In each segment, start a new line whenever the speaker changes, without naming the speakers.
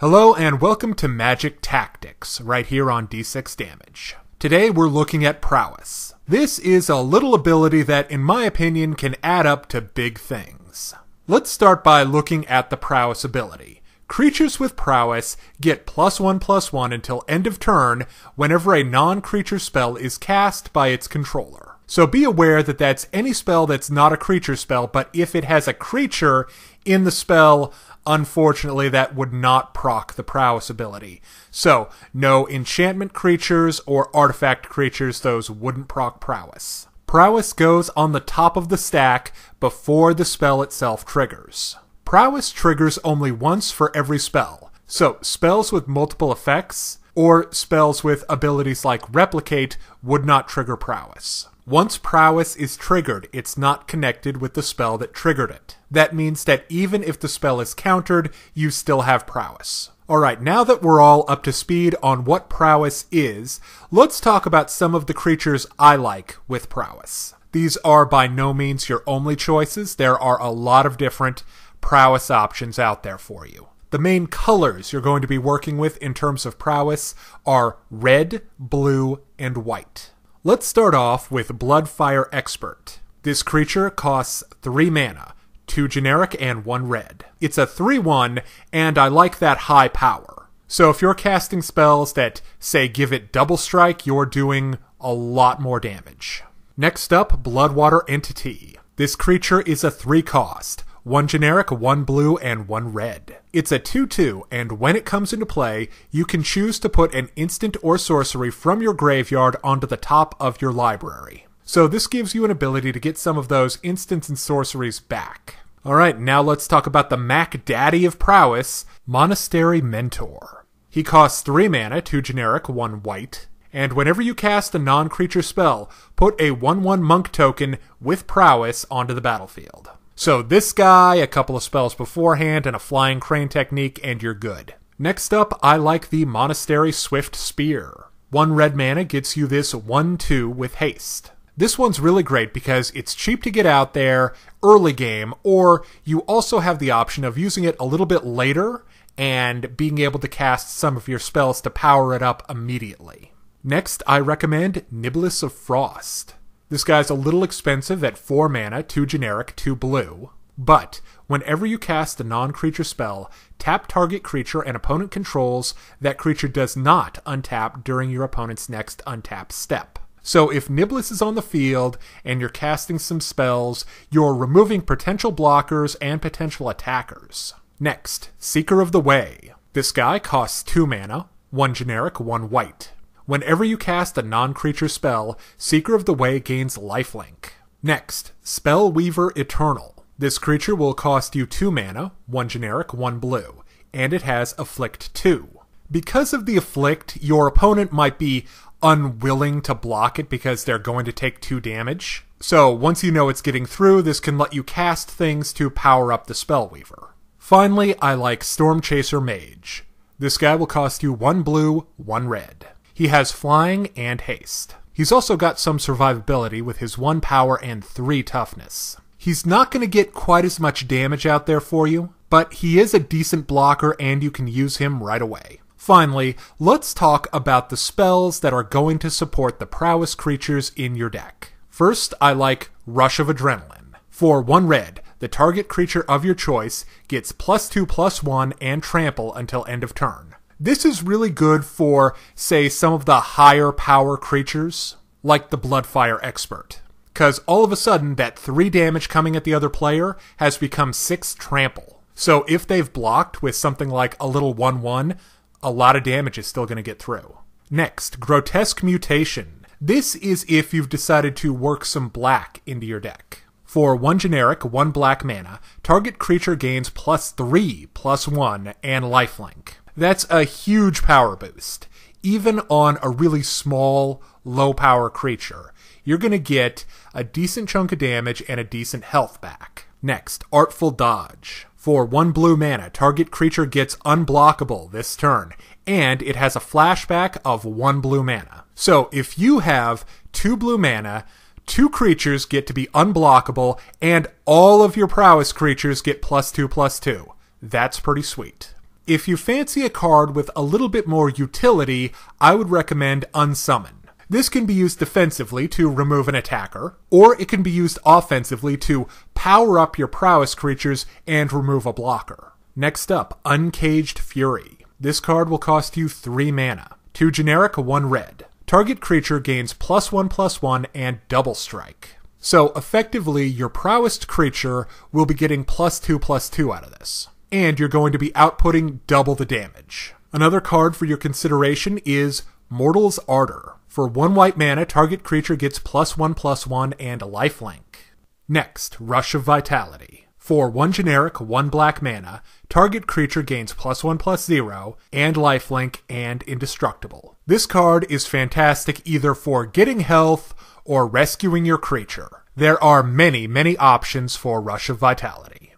Hello and welcome to Magic Tactics, right here on D6 Damage. Today we're looking at Prowess. This is a little ability that, in my opinion, can add up to big things. Let's start by looking at the Prowess ability. Creatures with Prowess get +1/+1 until end of turn whenever a non-creature spell is cast by its controller. So be aware that that's any spell that's not a creature spell, but if it has a creature in the spell, unfortunately, that would not proc the Prowess ability. So, no enchantment creatures or artifact creatures, those wouldn't proc Prowess. Prowess goes on the top of the stack before the spell itself triggers. Prowess triggers only once for every spell. So, spells with multiple effects, or spells with abilities like Replicate, would not trigger Prowess. Once Prowess is triggered, it's not connected with the spell that triggered it. That means that even if the spell is countered, you still have Prowess. Alright, now that we're all up to speed on what Prowess is, let's talk about some of the creatures I like with Prowess. These are by no means your only choices. There are a lot of different Prowess options out there for you. The main colors you're going to be working with in terms of Prowess are red, blue, and white. Let's start off with Bloodfire Expert. This creature costs 3 mana, 2 generic and 1 red. It's a 3/1, and I like that high power. So if you're casting spells that, say, give it double strike, you're doing a lot more damage. Next up, Bloodwater Entity. This creature is a 3-cost. 1 generic, 1 blue, and 1 red. It's a 2/2, and when it comes into play, you can choose to put an instant or sorcery from your graveyard onto the top of your library. So this gives you an ability to get some of those instants and sorceries back. Alright, now let's talk about the Mac Daddy of Prowess, Monastery Mentor. He costs 3 mana, 2 generic, 1 white, and whenever you cast a non-creature spell, put a 1/1 monk token with Prowess onto the battlefield. So this guy, a couple of spells beforehand, and a flying crane technique, and you're good. Next up, I like the Monastery Swiftspear. 1 red mana gets you this 1/2 with haste. This one's really great because it's cheap to get out there early game, or you also have the option of using it a little bit later and being able to cast some of your spells to power it up immediately. Next, I recommend Niblis of Frost. This guy's a little expensive at 4 mana, 2 generic, 2 blue, but whenever you cast a non-creature spell, tap target creature and opponent controls. That creature does not untap during your opponent's next untap step. So if Niblis is on the field and you're casting some spells, you're removing potential blockers and potential attackers. Next, Seeker of the Way. This guy costs 2 mana, 1 generic, 1 white. Whenever you cast a non-creature spell, Seeker of the Way gains lifelink. Next, Spellweaver Eternal. This creature will cost you 2 mana, 1 generic, 1 blue, and it has Afflict 2. Because of the Afflict, your opponent might be unwilling to block it because they're going to take 2 damage. So once you know it's getting through, this can let you cast things to power up the Spellweaver. Finally, I like Stormchaser Mage. This guy will cost you 1 blue, 1 red. He has flying and haste. He's also got some survivability with his 1 power and 3 toughness. He's not going to get quite as much damage out there for you, but he is a decent blocker and you can use him right away. Finally, let's talk about the spells that are going to support the Prowess creatures in your deck. First, I like Rush of Adrenaline. For 1 red, the target creature of your choice gets +2/+1 and trample until end of turn. This is really good for, say, some of the higher power creatures, like the Bloodfire Expert. Because all of a sudden, that 3 damage coming at the other player has become 6 trample. So if they've blocked with something like a little 1/1, a lot of damage is still going to get through. Next, Grotesque Mutation. This is if you've decided to work some black into your deck. For 1 generic, 1 black mana, target creature gains +3/+1 and lifelink. That's a huge power boost. Even on a really small, low-power creature, you're going to get a decent chunk of damage and a decent health back. Next, Artful Dodge. For 1 blue mana, target creature gets unblockable this turn, and it has a flashback of 1 blue mana. So if you have 2 blue mana, 2 creatures get to be unblockable, and all of your Prowess creatures get +2/+2. That's pretty sweet. If you fancy a card with a little bit more utility, I would recommend Unsummon. This can be used defensively to remove an attacker, or it can be used offensively to power up your prowess creatures and remove a blocker. Next up, Uncaged Fury. This card will cost you 3 mana. 2 generic, 1 red. Target creature gains +1/+1 and double strike. So effectively, your prowessed creature will be getting +2/+2 out of this. And you're going to be outputting double the damage. Another card for your consideration is Mortal's Ardor. For 1 white mana, target creature gets +1/+1 and lifelink. Next, Rush of Vitality. For 1 generic, 1 black mana, target creature gains +1/+0 and lifelink and indestructible. This card is fantastic either for getting health or rescuing your creature. There are many options for Rush of Vitality.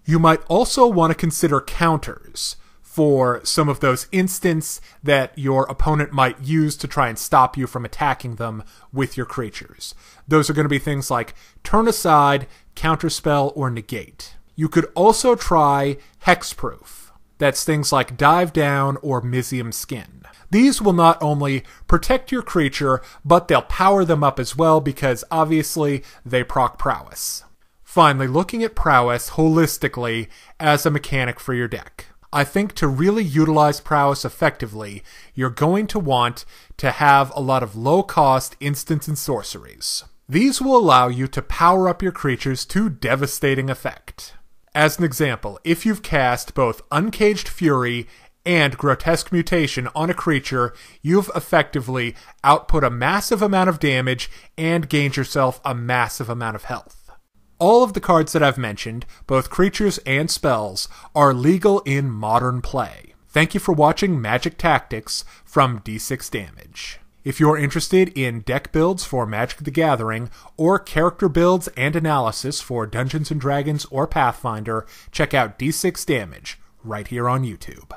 You might also want to consider counters for some of those instants that your opponent might use to try and stop you from attacking them with your creatures. Those are going to be things like Turn Aside, Counterspell, or Negate. You could also try Hexproof. That's things like Dive Down or Mizzium Skin. These will not only protect your creature, but they'll power them up as well because obviously they proc prowess. Finally, looking at prowess holistically as a mechanic for your deck. I think to really utilize prowess effectively, you're going to want to have a lot of low-cost instants and sorceries. These will allow you to power up your creatures to devastating effect. As an example, if you've cast both Uncaged Fury and Grotesque Mutation on a creature, you've effectively output a massive amount of damage and gained yourself a massive amount of health. All of the cards that I've mentioned, both creatures and spells, are legal in modern play. Thank you for watching Magic Tactics from D6 Damage. If you're interested in deck builds for Magic the Gathering, or character builds and analysis for Dungeons & Dragons or Pathfinder, check out D6 Damage right here on YouTube.